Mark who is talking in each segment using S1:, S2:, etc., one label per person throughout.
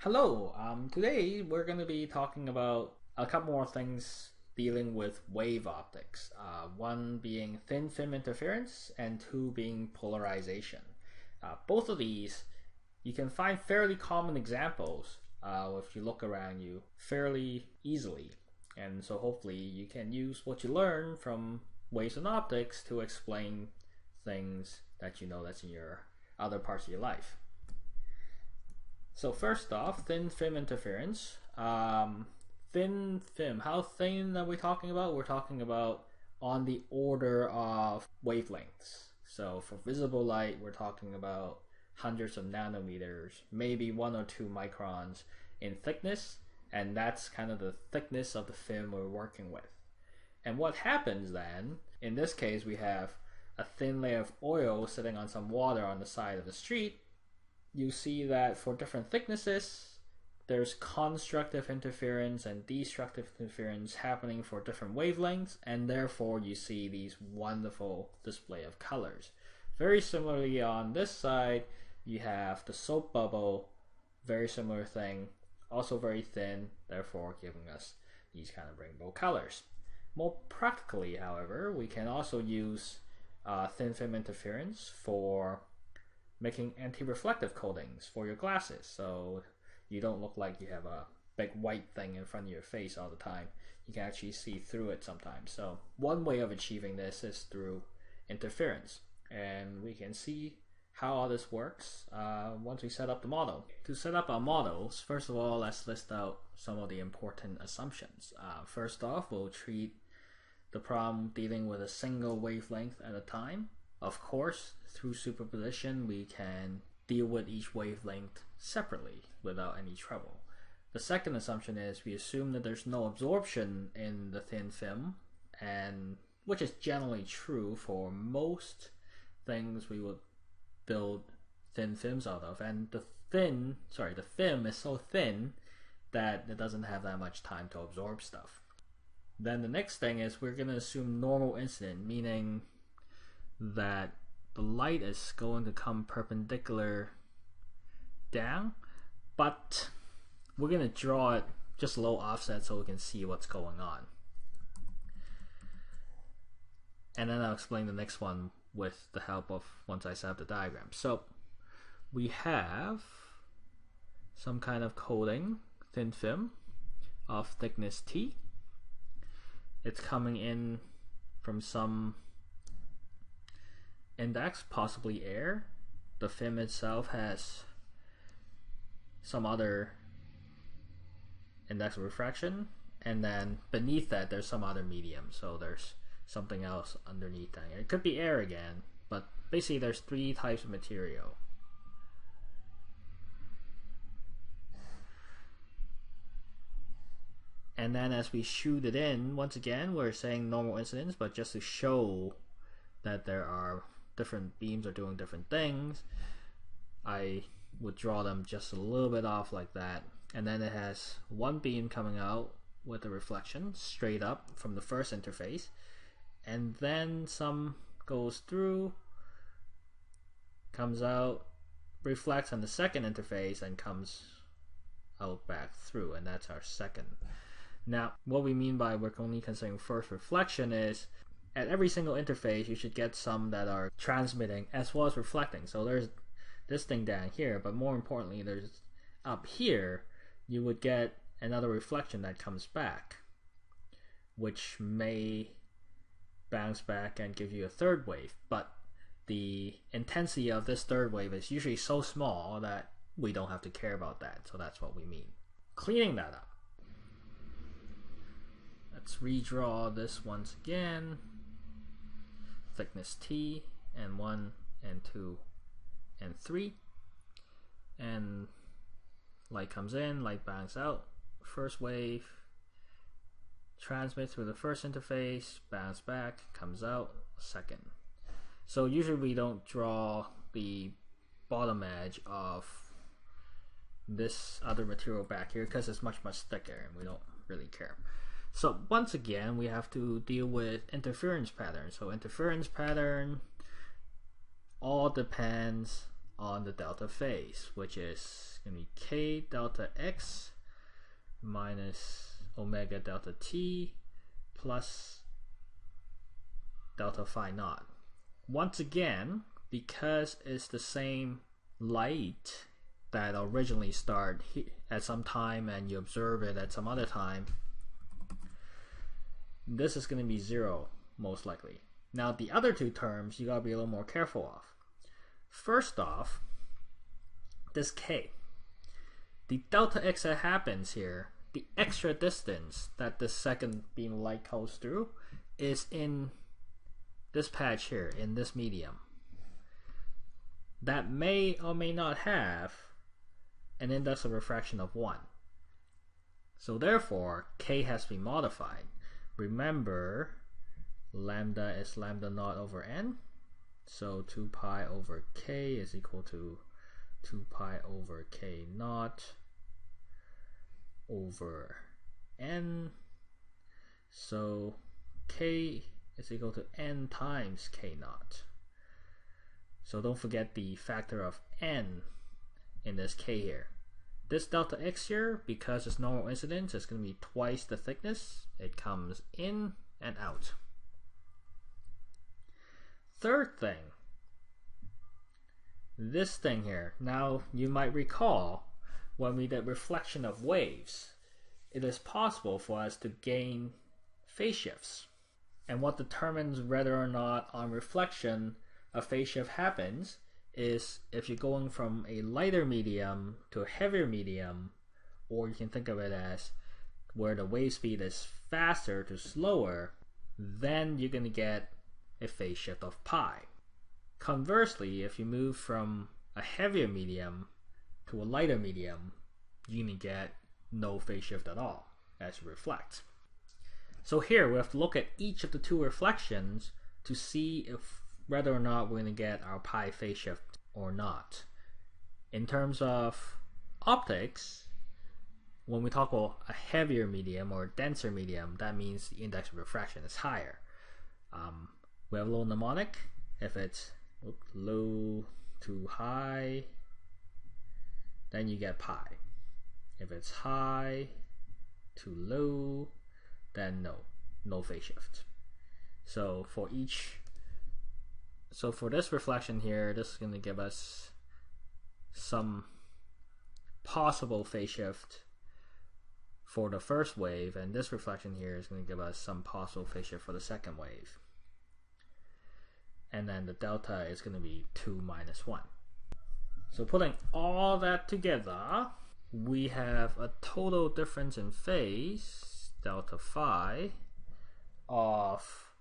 S1: Hello, today we're going to be talking about a couple more things dealing with wave optics. One being thin film interference and two being polarization. Both of these you can find fairly common examples if you look around you fairly easily. And so hopefully you can use what you learn from waves and optics to explain things that you know that's in your other parts of your life. So first off, thin film interference. Thin film, how thin are we talking about? We're talking about on the order of wavelengths. So for visible light, we're talking about hundreds of nanometers, maybe 1 or 2 microns in thickness, and that's kind of the thickness of the film we're working with. And what happens then, in this case, we have a thin layer of oil sitting on some water on the side of the street. You see that for different thicknesses, there's constructive interference and destructive interference happening for different wavelengths, and therefore you see these wonderful display of colors. Very similarly on this side, you have the soap bubble, very similar thing, also very thin, therefore giving us these kind of rainbow colors. More practically, however, we can also use thin film interference for making anti-reflective coatings for your glasses, so you don't look like you have a big white thing in front of your face all the time. You can actually see through it sometimes. So one way of achieving this is through interference, and we can see how all this works once we set up the model. To set up our models, first of all, let's list out some of the important assumptions. First off, we'll treat the problem dealing with a single wavelength at a time. Of course, through superposition, we can deal with each wavelength separately without any trouble. The second assumption is we assume that there's no absorption in the thin film, and which is generally true for most things we would build thin films out of. And the film is so thin that it doesn't have that much time to absorb stuff. Then the next thing is we're going to assume normal incident, meaning that the light is going to come perpendicular down, but we're going to draw it just a little offset so we can see what's going on. And then I'll explain the next one with the help of once I set up the diagram. So we have some kind of coating, thin film of thickness T. It's coming in from some index, possibly air. The film itself has some other index of refraction, and then beneath that there's some other medium, so there's something else underneath that. It could be air again, but basically there's three types of material. And then as we shoot it in, once again we're saying normal incidence, but just to show that there are different beams are doing different things, I would draw them just a little bit off like that. And then it has one beam coming out with a reflection straight up from the first interface, and then some goes through, comes out, reflects on the second interface, and comes out back through, and that's our second. Now, what we mean by we're only considering first reflection is at every single interface you should get some that are transmitting as well as reflecting. So there's this thing down here, but more importantly there's up here you would get another reflection that comes back, which may bounce back and give you a third wave, but the intensity of this third wave is usually so small that we don't have to care about that. So that's what we mean. Cleaning that up, let's redraw this once again. Thickness T, and 1 and 2 and 3, and light comes in, light bounces out, first wave, transmits through the first interface, bounce back, comes out, second. So usually we don't draw the bottom edge of this other material back here because it's much thicker and we don't really care. So once again we have to deal with interference pattern. So interference pattern all depends on the delta phase, which is going to be k delta x minus omega delta t plus delta phi naught. Once again, because it's the same light that originally started at some time and you observe it at some other time, this is going to be 0 most likely. Now the other two terms you gotta be a little more careful of. First off, this k, the delta x that happens here, the extra distance that the second beam of light goes through, is in this patch here, in this medium, that may or may not have an index of refraction of 1. So therefore, k has to be modified. Remember, lambda is lambda naught over n, so 2 pi over k is equal to 2 pi over k naught over n, so k is equal to n times k naught. So don't forget the factor of n in this k here. This delta x here, because it's normal incidence, it's going to be twice the thickness. It comes in and out. Third thing, this thing here. Now you might recall when we did reflection of waves, it is possible for us to gain phase shifts. And what determines whether or not on reflection a phase shift happens is if you're going from a lighter medium to a heavier medium, or you can think of it as where the wave speed is faster to slower, then you're going to get a phase shift of pi. Conversely, if you move from a heavier medium to a lighter medium, you're going to get no phase shift at all as you reflect. So here we have to look at each of the two reflections to see if whether or not we're going to get our pi phase shift or not. In terms of optics, when we talk about a heavier medium or a denser medium, that means the index of refraction is higher. We have low mnemonic. If it's low to high, then you get pi. If it's high to low, then no phase shift. So for this reflection here, this is going to give us some possible phase shift for the first wave, and this reflection here is going to give us some possible phase shift for the second wave. And then the delta is going to be 2 minus 1. So putting all that together, we have a total difference in phase, delta phi, of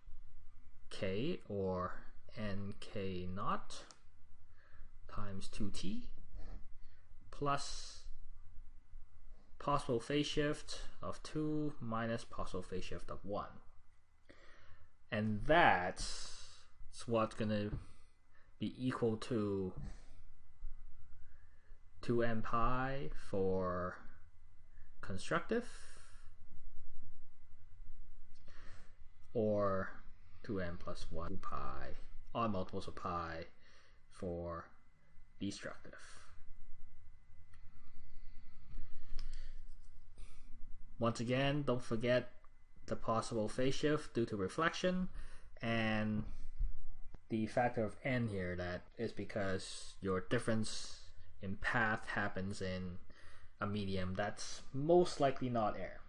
S1: k, or nk naught, times 2t, plus possible phase shift of 2 minus possible phase shift of 1. And that's what's going to be equal to 2n pi for constructive, or 2n plus 1 pi, odd multiples of pi, for destructive. Once again, don't forget the possible phase shift due to reflection, and the factor of n here, that is because your difference in path happens in a medium that's most likely not air.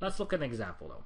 S1: Let's look at an example though.